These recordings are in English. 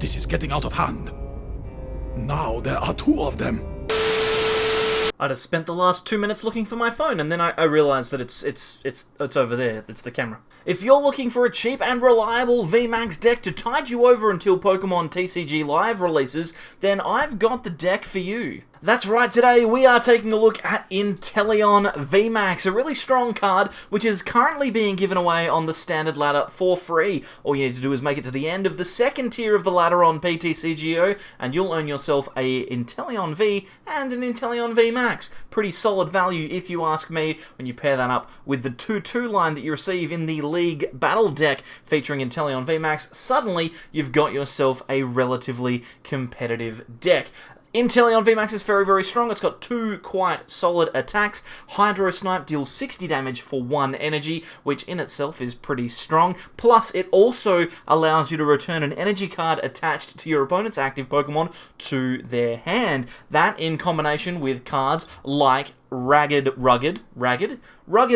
This is getting out of hand. Now there are two of them. I just spent the last 2 minutes looking for my phone, and then I realised that it's over there. It's the camera. If you're looking for a cheap and reliable VMAX deck to tide you over until Pokemon TCG Live releases, then I've got the deck for you. That's right, today we are taking a look at Inteleon VMAX, a really strong card which is currently being given away on the standard ladder for free. All you need to do is make it to the end of the second tier of the ladder on PTCGO, and you'll earn yourself a Inteleon V and an Inteleon VMAX. Pretty solid value if you ask me when you pair that up with the 2-2 line that you receive in the League Battle Deck featuring Inteleon VMAX. Suddenly you've got yourself a relatively competitive deck. Inteleon VMAX is very, very strong. It's got two quite solid attacks. Hydro Snipe deals 60 damage for 1 energy, which in itself is pretty strong. Plus, it also allows you to return an energy card attached to your opponent's active Pokemon to their hand. That, in combination with cards like Rugged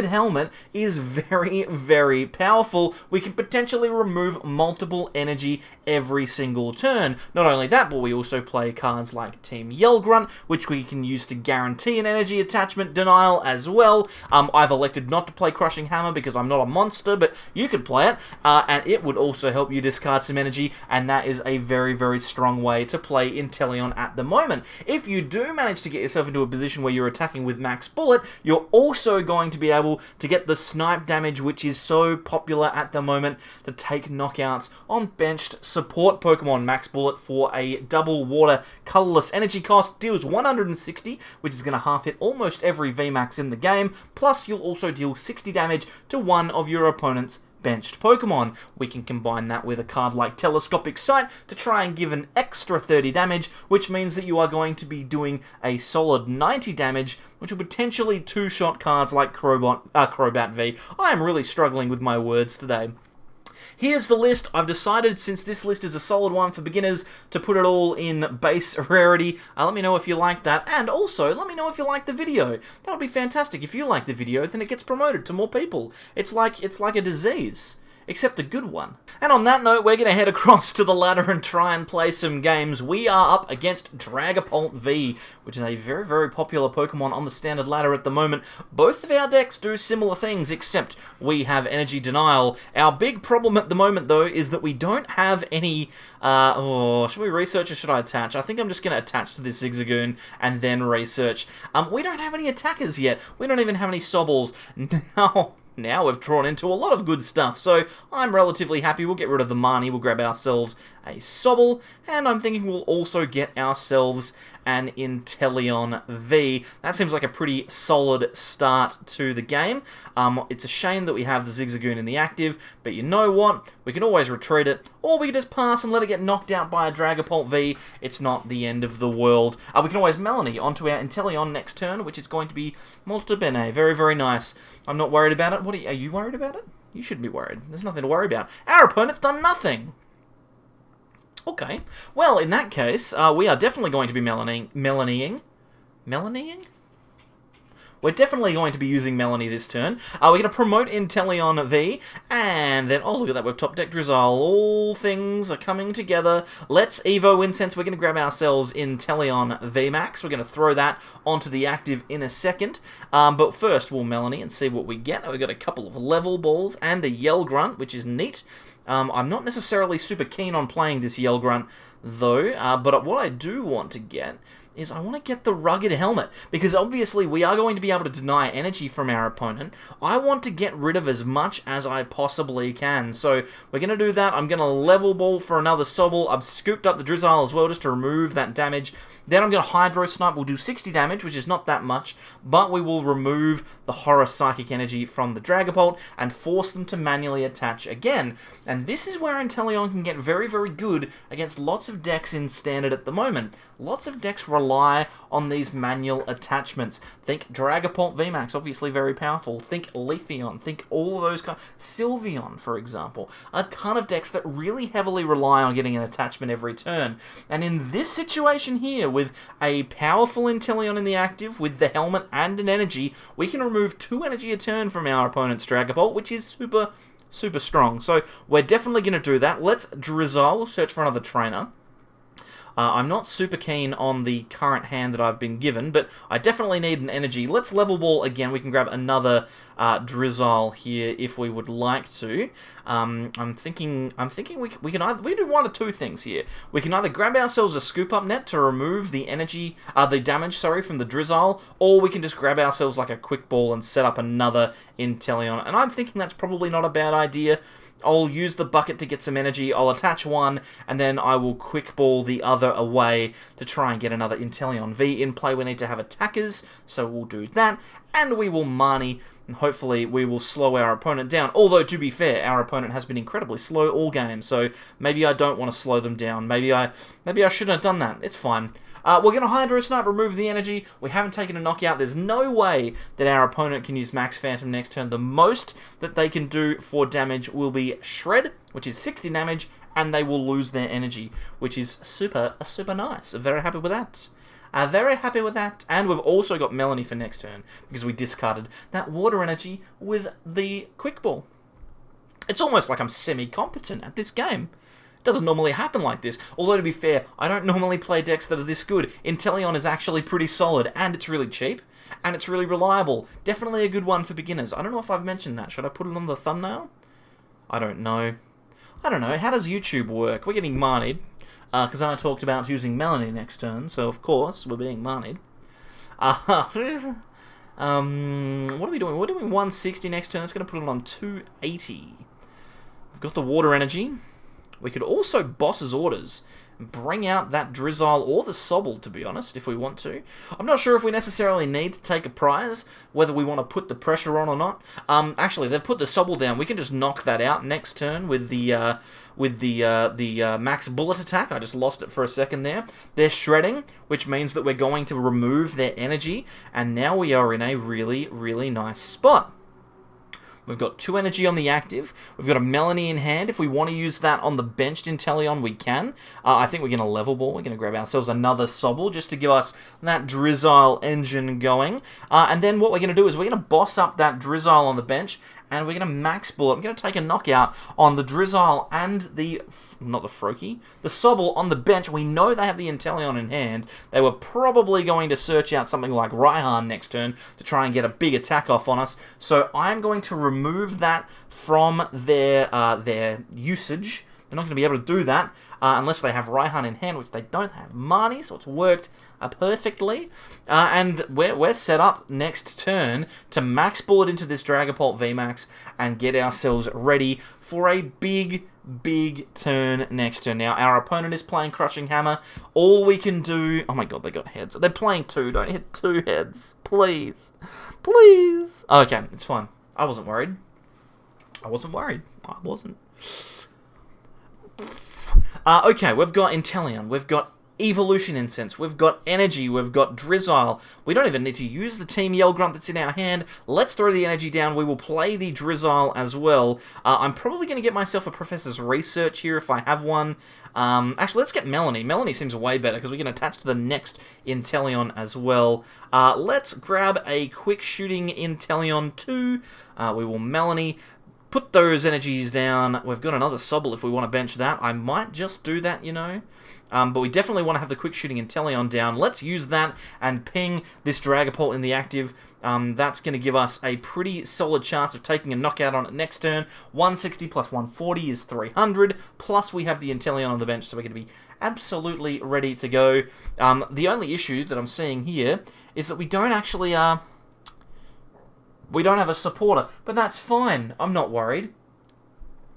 Helmet, is very, very powerful. We can potentially remove multiple energy every single turn. Not only that, but we also play cards like Team Yell Grunt, which we can use to guarantee an energy attachment denial as well. I've elected not to play Crushing Hammer because I'm not a monster, but you could play it, and it would also help you discard some energy, and that is a very, very strong way to play Inteleon at the moment. If you do manage to get yourself into a position where you're attacking with Max Bullet, you're also going to be able to get the snipe damage, which is so popular at the moment, to take knockouts on benched support Pokemon. Max Bullet, for a double water colorless energy cost, deals 160, which is going to half hit almost every VMAX in the game, plus you'll also deal 60 damage to one of your opponent's benched Pokemon. We can combine that with a card like Telescopic Sight to try and give an extra 30 damage, which means that you are going to be doing a solid 90 damage, which will potentially two-shot cards like Crobat V. I am really struggling with my words today. Here's the list. I've decided, since this list is a solid one for beginners, to put it all in base rarity. Let me know if you like that, and also let me know if you like the video. That would be fantastic. If you like the video, then it gets promoted to more people. It's like a disease, except a good one. And on that note, we're going to head across to the ladder and try and play some games. We are up against Dragapult V, which is a very, very popular Pokemon on the standard ladder at the moment. Both of our decks do similar things, except we have energy denial. Our big problem at the moment, though, is that we don't have any... should we research or should I attach? I think I'm just going to attach to this Zigzagoon and then research. We don't have any attackers yet. We don't even have any Sobbles. Now we've drawn into a lot of good stuff, so I'm relatively happy. We'll get rid of the Marnie, we'll grab ourselves a Sobble, and I'm thinking we'll also get ourselves an Inteleon V. That seems like a pretty solid start to the game. It's a shame that we have the Zigzagoon in the active, but you know what? We can always retreat it, or we can just pass and let it get knocked out by a Dragapult V. It's not the end of the world. We can always Melanie onto our Inteleon next turn, which is going to be Molto Bene. Very, very nice. I'm not worried about it. What are you worried about it? You should be worried. There's nothing to worry about. Our opponent's done nothing. Okay. Well, in that case, we are definitely going to be Melanieing? We're definitely going to be using Melanie this turn. We're going to promote Inteleon V, and then, oh, look at that, we've top decked Drizzile. All things are coming together. Let's Evo Incense. We're going to grab ourselves Inteleon VMAX. We're going to throw that onto the active in a second. But first, we'll Melanie and see what we get. We've got a couple of level balls and a Yell Grunt, which is neat. I'm not necessarily super keen on playing this Yell Grunt, though, but what I do want to get is I want to get the Rugged Helmet, because obviously we are going to be able to deny energy from our opponent. I want to get rid of as much as I possibly can, so we're going to do that. I'm going to level ball for another Sobble. I've scooped up the Drizzile as well just to remove that damage. Then I'm going to Hydro Snipe. We'll do 60 damage, which is not that much, but we will remove the Horror Psychic energy from the Dragapult and force them to manually attach again. And this is where Inteleon can get very, very good against lots of decks in Standard at the moment. Lots of decks rely on these manual attachments. Think Dragapult VMAX, obviously very powerful. Think Leafeon. Think all of those kinds. Sylveon, for example. A ton of decks that really heavily rely on getting an attachment every turn. And in this situation here, with a powerful Inteleon in the active, with the helmet and an energy, we can remove 2 energy a turn from our opponent's Dragapult, which is super, super strong. So we're definitely going to do that. Let's Drizzile. We'll search for another trainer. I'm not super keen on the current hand that I've been given, but I definitely need an energy. Let's level ball again. We can grab another Drizzile here if we would like to. I'm thinking we can either do one of two things here. We can either grab ourselves a scoop up net to remove the energy, the damage, sorry, from the Drizzile, or we can just grab ourselves like a quick ball and set up another Inteleon. And I'm thinking that's probably not a bad idea. I'll use the bucket to get some energy, I'll attach one, and then I will quick ball the other away to try and get another Inteleon V in play. We need to have attackers, so we'll do that, and we will Marnie, and hopefully we will slow our opponent down. Although, to be fair, our opponent has been incredibly slow all game, so maybe I don't want to slow them down. Maybe I shouldn't have done that. It's fine. We're going to Hydro Snipe, remove the energy. We haven't taken a knockout. There's no way that our opponent can use Max Phantom next turn. The most that they can do for damage will be Shred, which is 60 damage, and they will lose their energy, which is super nice. Very happy with that. Very happy with that. And we've also got Melanie for next turn, because we discarded that water energy with the Quick Ball. It's almost like I'm semi-competent at this game. Doesn't normally happen like this. Although, to be fair, I don't normally play decks that are this good. Inteleon is actually pretty solid, and it's really cheap, and it's really reliable. Definitely a good one for beginners. I don't know if I've mentioned that. Should I put it on the thumbnail? I don't know. How does YouTube work? We're getting manied, because I talked about using Melanie next turn, so of course we're being manied. What are we doing? We're doing 160 next turn. That's going to put it on 280. We've got the water energy. We could also Boss's Orders and bring out that Drizzile or the Sobble, to be honest, if we want to. I'm not sure if we necessarily need to take a prize, whether we want to put the pressure on or not. Actually, they've put the Sobble down. We can just knock that out next turn with the Max Bullet attack. I just lost it for a second there. They're shredding, which means that we're going to remove their energy, and now we are in a really nice spot. We've got 2 energy on the active. We've got a Melanie in hand. If we want to use that on the benched Inteleon, we can. I think we're going to level ball. We're going to grab ourselves another Sobble just to give us that Drizzile engine going. And then what we're going to do is we're going to boss up that Drizzile on the bench, and we're going to max bullet. I'm going to take a knockout on the Drizzile and the Sobble on the bench. We know they have the Inteleon in hand. They were probably going to search out something like Raihan next turn to try and get a big attack off on us. So I'm going to remove that from their usage. They're not going to be able to do that unless they have Raihan in hand, which they don't have. Marnie, so it's worked perfectly. And we're set up next turn to max bullet into this Dragapult VMAX and get ourselves ready for a big turn next turn. Now, our opponent is playing Crushing Hammer. All we can do... Oh my god, they got heads. They're playing 2. Don't hit 2 heads. Please. Please. Okay, it's fine. I wasn't worried. I wasn't. Okay, we've got Inteleon. We've got Evolution Incense, we've got Energy, we've got Drizzile. We don't even need to use the Team Yell Grunt that's in our hand. Let's throw the energy down. We will play the Drizzile as well. I'm probably going to get myself a Professor's Research here if I have one. Actually, let's get Melanie. Melanie seems way better because we can attach to the next Inteleon as well. Let's grab a quick shooting Inteleon 2. We will Melanie. Put those energies down. We've got another Sobble if we want to bench that. I might just do that, you know. But we definitely want to have the quick shooting Inteleon down. Let's use that and ping this Dragapult in the active. That's going to give us a pretty solid chance of taking a knockout on it next turn. 160 plus 140 is 300. Plus we have the Inteleon on the bench, so we're going to be absolutely ready to go. The only issue that I'm seeing here is that we don't actually... we don't have a supporter, but that's fine. I'm not worried.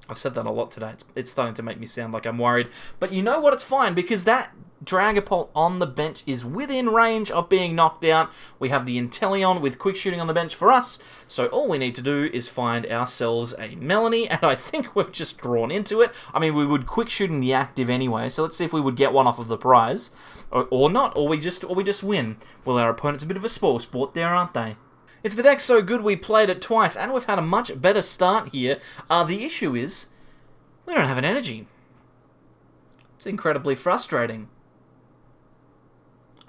I've said that a lot today. It's starting to make me sound like I'm worried. But you know what? It's fine, because that Dragapult on the bench is within range of being knocked out. We have the Inteleon with quick shooting on the bench for us. So all we need to do is find ourselves a Melanie, and I think we've just drawn into it. I mean, we would quick shooting the active anyway, so let's see if we would get one off of the prize. Or not, or we just win. Well, our opponent's a bit of a sport there, aren't they? It's the deck so good we played it twice, and we've had a much better start here. The issue is, we don't have an energy. It's incredibly frustrating.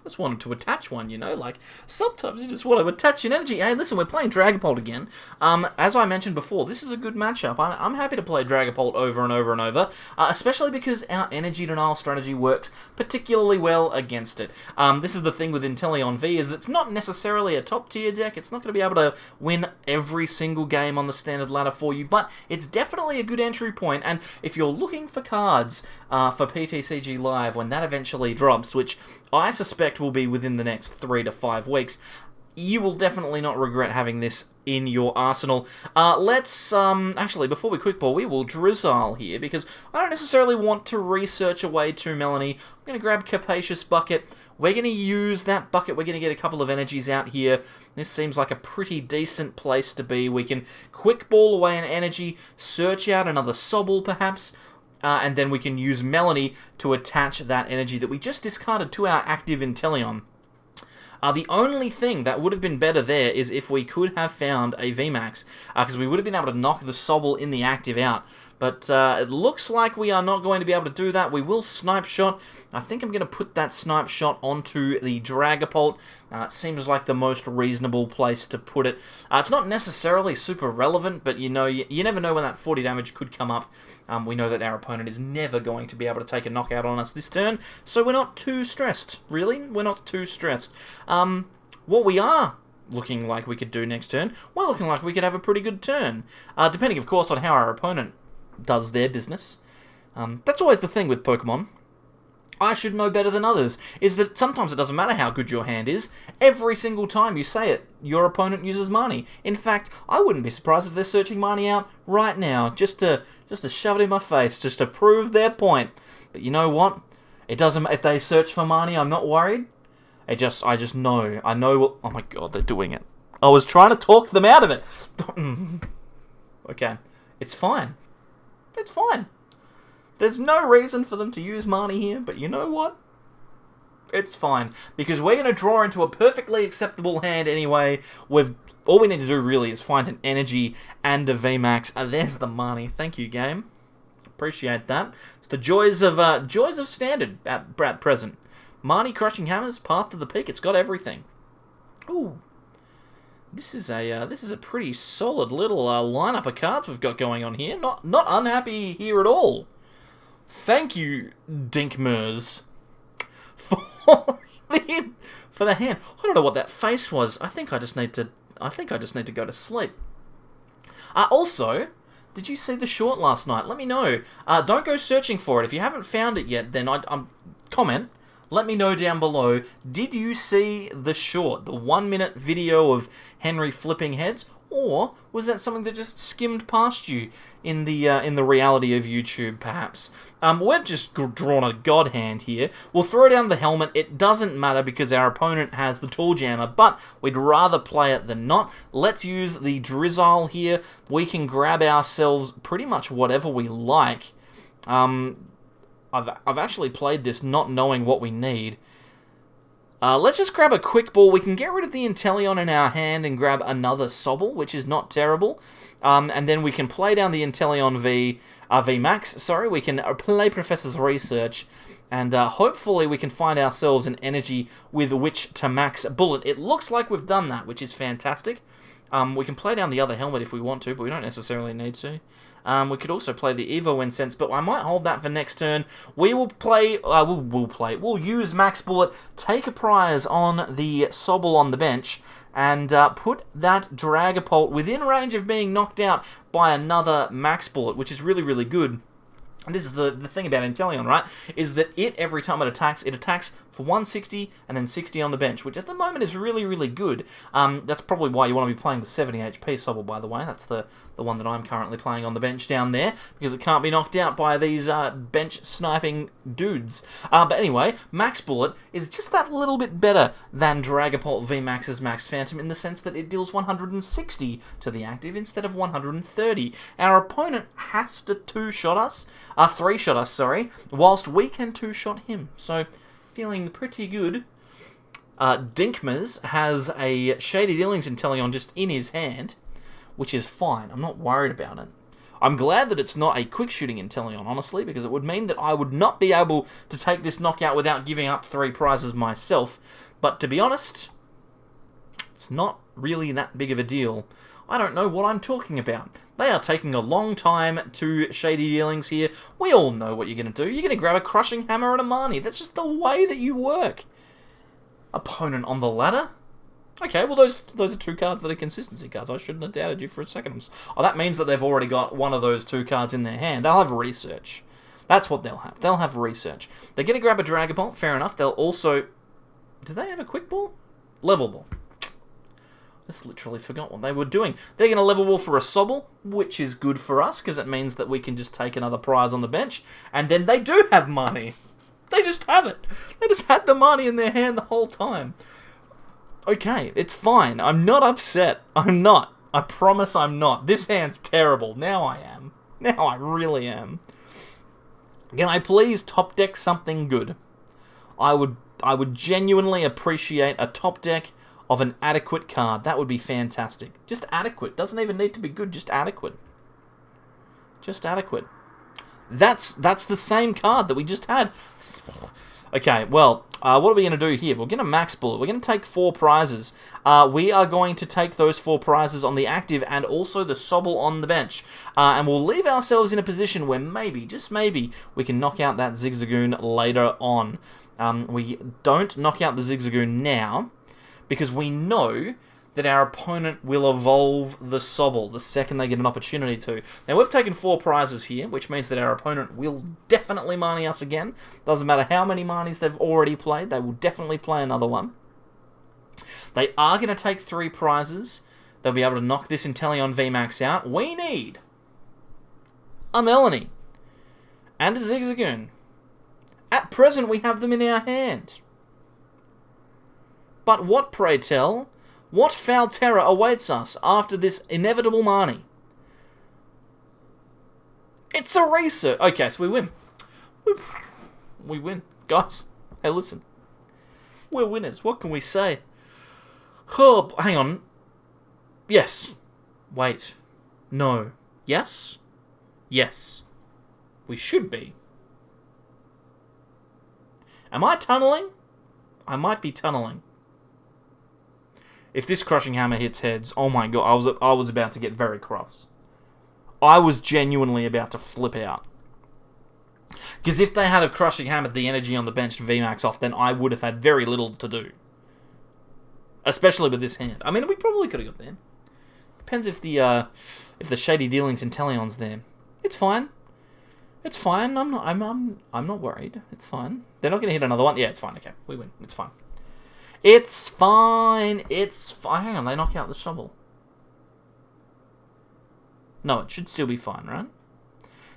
just wanted to attach one, you know? Like, sometimes you just want to attach an energy. Hey, listen, we're playing Dragapult again. As I mentioned before, this is a good matchup. I'm happy to play Dragapult over and over and over, especially because our energy denial strategy works particularly well against it. This is the thing with Inteleon V, is it's not necessarily a top-tier deck. It's not going to be able to win every single game on the standard ladder for you, but it's definitely a good entry point, and if you're looking for cards for PTCG Live when that eventually drops, which I suspect will be within the next 3 to 5 weeks, you will definitely not regret having this in your arsenal. Let's, actually, before we quick ball, we will Drizzile here, because I don't necessarily want to research away to Melanie. I'm going to grab Capacious Bucket. We're going to use that bucket. We're going to get a couple of energies out here. This seems like a pretty decent place to be. We can quick ball away an energy, search out another Sobble, perhaps, and then we can use Melanie to attach that energy that we just discarded to our active Inteleon. The only thing that would have been better there is if we could have found a VMAX, because we would have been able to knock the Sobble in the active out. But it looks like we are not going to be able to do that. We will Snipe Shot. I think I'm going to put that Snipe Shot onto the Dragapult. It seems like the most reasonable place to put it. It's not necessarily super relevant, but you know, you never know when that 40 damage could come up. We know that our opponent is never going to be able to take a knockout on us this turn, so we're not too stressed. Really? We're not too stressed. What we are looking like we could do next turn, we're looking like we could have a pretty good turn. Depending, of course, on how our opponent does their business. That's always the thing with Pokemon. I should know better than others, is that sometimes it doesn't matter how good your hand is. Every single time you say it, your opponent uses Marnie. In fact, I wouldn't be surprised if they're searching Marnie out right now, just to shove it in my face, just to prove their point. But you know what? It doesn't. If they search for Marnie, I'm not worried. I just know. I know what. Oh my god, they're doing it. I was trying to talk them out of it. Okay, it's fine. It's fine. There's no reason for them to use Marnie here, but you know what? It's fine, because we're going to draw into a perfectly acceptable hand anyway. All we need to do really is find an energy and a VMAX. There's the Marnie. Thank you, game. Appreciate that. It's the joys of standard at present. Marnie, Crushing Hammers, Path to the Peak. It's got everything. Ooh. This is a pretty solid little lineup of cards we've got going on here. Not unhappy here at all. Thank you, Dinkmers, for the hand. I don't know what that face was. I think I just need to go to sleep. Also, did you see the short last night? Let me know. Don't go searching for it. If you haven't found it yet, then comment. Let me know down below. Did you see the short, the 1-minute video of Henry flipping heads, or was that something that just skimmed past you in the reality of YouTube, perhaps? We've just drawn a god hand here. We'll throw down the helmet. It doesn't matter because our opponent has the Tool Jammer, but we'd rather play it than not. Let's use the Drizzile here. We can grab ourselves pretty much whatever we like. I've actually played this not knowing what we need. Let's just grab a quick ball. We can get rid of the Inteleon in our hand and grab another Sobble, which is not terrible. And then we can play down the Inteleon VMAX. Sorry, we can play Professor's Research, and hopefully we can find ourselves an energy with which to max Bullet. It looks like we've done that, which is fantastic. We can play down the other helmet if we want to, but we don't necessarily need to. We could also play the Evo Incense, but I might hold that for next turn. We will play, we'll use Max Bullet, take a prize on the Sobble on the bench, and put that Dragapult within range of being knocked out by another Max Bullet, which is really, really good. And this is the thing about Inteleon, right? Is that every time it attacks for 160 and then 60 on the bench, which at the moment is really, really good. That's probably why you want to be playing the 70 HP Sobble, by the way. That's the one that I'm currently playing on the bench down there, because it can't be knocked out by these bench sniping dudes. But anyway, Max Bullet is just that little bit better than Dragapult VMAX's Max Phantom in the sense that it deals 160 to the active instead of 130. Our opponent has to 3-shot us, sorry, whilst we can 2-shot him. So, feeling pretty good. Dinkmers has a Shady Dealings Inteleon just in his hand, which is fine. I'm not worried about it. I'm glad that it's not a quick-shooting Inteleon, honestly, because it would mean that I would not be able to take this knockout without giving up 3 prizes myself. But to be honest, it's not really that big of a deal. I don't know what I'm talking about. They are taking a long time to shady dealings here. We all know what you're going to do. You're going to grab a Crushing Hammer and a Marnie. That's just the way that you work. Opponent on the ladder? Okay, well, those are 2 cards that are consistency cards. I shouldn't have doubted you for a second. Oh, that means that they've already got one of those 2 cards in their hand. They'll have Research. That's what they'll have. They'll have Research. They're going to grab a Dragapult. Fair enough. They'll also... Do they have a Quick Ball? Level Ball. I just literally forgot what they were doing. They're going to Level Ball for a Sobble, which is good for us, because it means that we can just take another prize on the bench. And then they do have money. They just have it. They just had the money in their hand the whole time. Okay, it's fine. I'm not upset. I'm not. I promise I'm not. This hand's terrible. Now I am. Now I really am. Can I please top deck something good? I would genuinely appreciate a top deck of an adequate card. That would be fantastic. Just adequate. Doesn't even need to be good. Just adequate. Just adequate. That's the same card that we just had. Okay, well, what are we going to do here? We're going to Max Bullet. We're going to take 4 prizes. We are going to take those 4 prizes on the active and also the Sobble on the bench. And we'll leave ourselves in a position where maybe, just maybe, we can knock out that Zigzagoon later on. We don't knock out the Zigzagoon now, because we know that our opponent will evolve the Sobble the second they get an opportunity to. Now, we've taken 4 prizes here, which means that our opponent will definitely Marnie us again. Doesn't matter how many Marnies they've already played, they will definitely play another one. They are going to take 3 prizes. They'll be able to knock this Inteleon VMAX out. We need a Melanie and a Zigzagoon. At present, we have them in our hand. But what, pray tell, what foul terror awaits us after this inevitable Marnie? It's a Research. Okay, so we win. We win. Guys, hey, listen. We're winners. What can we say? Oh, hang on. Yes. Wait. No. Yes? Yes. We should be. Am I tunneling? I might be tunneling. If this Crushing Hammer hits heads, oh my god, I was about to get very cross. I was genuinely about to flip out. Because if they had a Crushing Hammer the energy on the bench to VMAX off, then I would have had very little to do. Especially with this hand. I mean, we probably could have got there. Depends if the shady dealings Inteleon's there. It's fine. It's fine. I'm not worried. It's fine. They're not going to hit another one. Yeah, it's fine. Okay, we win. It's fine. It's fine. It's fine. Hang on, they knock out the Sobble. No, it should still be fine, right?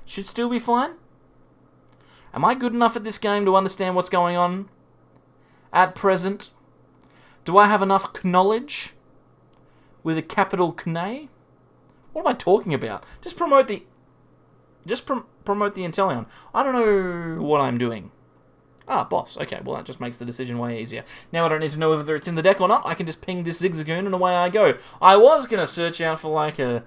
Should still be fine? Am I good enough at this game to understand what's going on at present? Do I have enough knowledge with a capital K'nay? What am I talking about? Just promote the Inteleon. I don't know what I'm doing. Ah, boss. Okay, well that just makes the decision way easier. Now I don't need to know whether it's in the deck or not. I can just ping this Zigzagoon and away I go. I was gonna search out for like a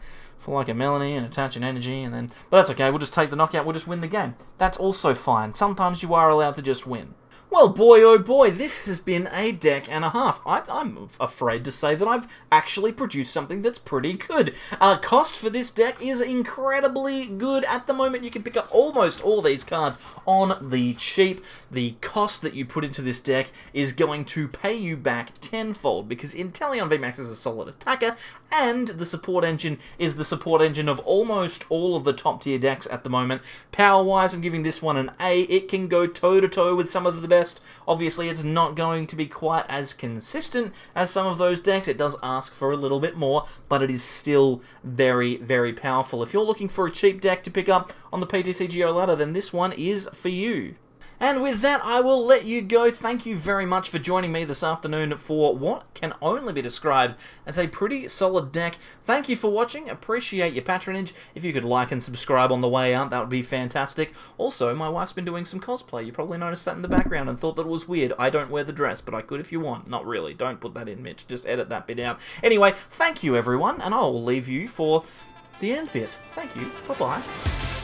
Melanie and attach an energy and then... But that's okay, we'll just take the knockout, we'll just win the game. That's also fine. Sometimes you are allowed to just win. Well, boy, oh boy, this has been a deck and a half. I'm afraid to say that I've actually produced something that's pretty good. Cost for this deck is incredibly good. At the moment, you can pick up almost all these cards on the cheap. The cost that you put into this deck is going to pay you back tenfold, because Inteleon VMAX is a solid attacker, and the support engine is the support engine of almost all of the top tier decks at the moment. Power-wise, I'm giving this one an A. It can go toe-to-toe with some of the best. Obviously, it's not going to be quite as consistent as some of those decks. It does ask for a little bit more, but it is still very, very powerful. If you're looking for a cheap deck to pick up on the PTCGO ladder, then this one is for you. And with that, I will let you go. Thank you very much for joining me this afternoon for what can only be described as a pretty solid deck. Thank you for watching. Appreciate your patronage. If you could like and subscribe on the way out, that would be fantastic. Also, my wife's been doing some cosplay. You probably noticed that in the background and thought that it was weird. I don't wear the dress, but I could if you want. Not really. Don't put that in, Mitch. Just edit that bit out. Anyway, thank you, everyone, and I will leave you for the end bit. Thank you. Bye-bye.